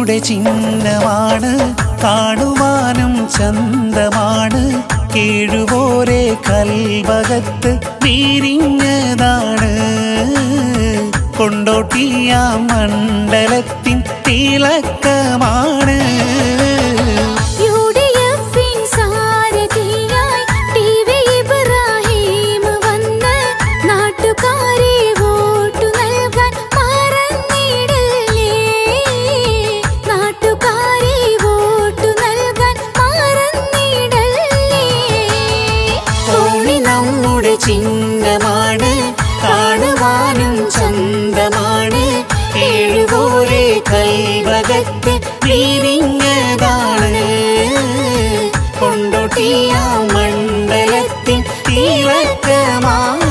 നമ്മുടെ ചിഹ്നമാണ്, കാണുവാനും ചന്തമാണ്. കേഴുപോരെ കൽവകത്ത് വിരിഞ്ഞതാണ്, കൊണ്ടോട്ടിയ മണ്ഡലത്തിൻ തിളക്കമാണ്. ചിഹ്നമാണ്, കാണുവാനും ചന്തമാണ്. ഏഴുപോലെ കൽവകത്ത് വിരിഞ്ഞതാണ്, കൊണ്ടോട്ടിയ മണ്ഡലത്തിൻ തിളക്കമാണ്.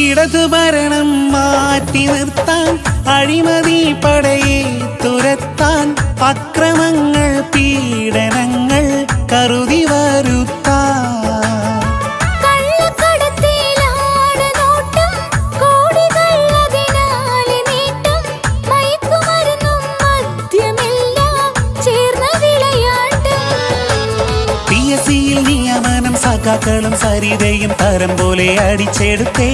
ഇടതു ഭരണം മാറ്റി നിർത്താൻ, അഴിമതി പടയെ തുരത്താൻ, അക്രമങ്ങൾ പീഡനങ്ങൾ കരുതി വരുത്താൻ. PSCയിൽ നിയമനം സഖാക്കളും സരിതയും തരം പോലെ അടിച്ചെടുത്തേ.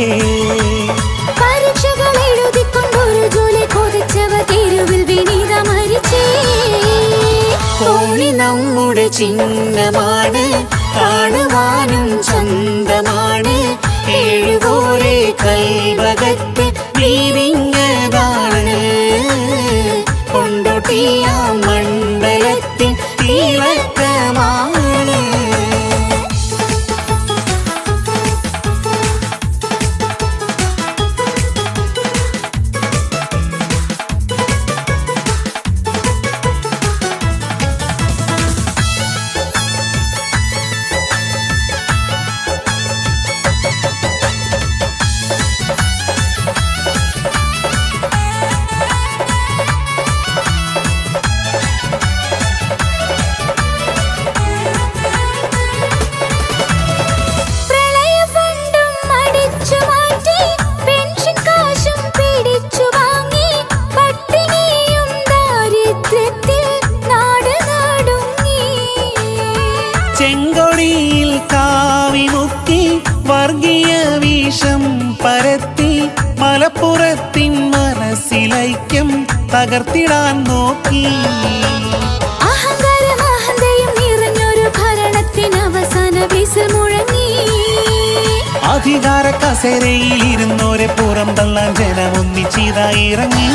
പരീക്ഷകൾ എഴുതിക്കൊണ്ടൊരു ജോലി കൊതിച്ചവർ തെരുവിൽ വിനീത മരിച്ചേ. കോണി നമ്മുടെ ചിഹ്നമാണ്, കാണുവാനും ചന്തമാണ്. ഏഴുപോലെ കൽവകത്ത് വിരിഞ്ഞതാണ്, കൊണ്ടോട്ടിയ മണ്ഡലത്തിൻ തിളക്കമാണ്. ചെങ്കൊടിയിൽ കാവിമുക്കി വർഗീയ വിഷം പരത്തി, മലപ്പുറത്തിൻ മനസ്സിലൈക്യം തകർത്തിടാൻ നോക്കി. അഹന്തയും നിറഞ്ഞൊരു ഭരണത്തിന് അവസാന വിസിൽ മുഴങ്ങി. അധികാര കസേരയിൽ ഇരുന്നോരെ പുറം തള്ളാൻ ജനമൊന്നിച്ചിതായി ഇറങ്ങി.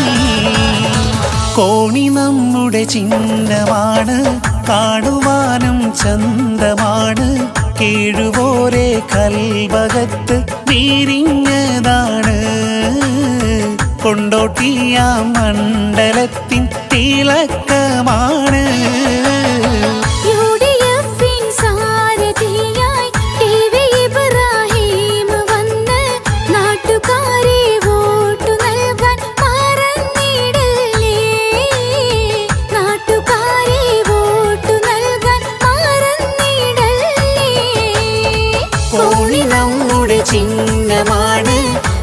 കോണി നമ്മുടെ ചിഹ്നമാണ്, കാണുവാനും ചന്തമാണ്. കേഴുപോരെ കൽവകത്ത് വിരിഞ്ഞതാണ്, കൊണ്ടോട്ടിയ മണ്ഡലത്തിൻ തിളക്കമാണ്. ചിഹ്നമാണ്,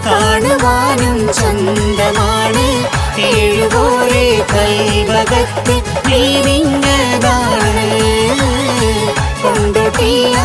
കാണുവാനും ചന്തമാണ്. ഏഴുപോലെ കൽവകത്ത് വിരിഞ്ഞതാണ്, കൊണ്ടോട്ടിയ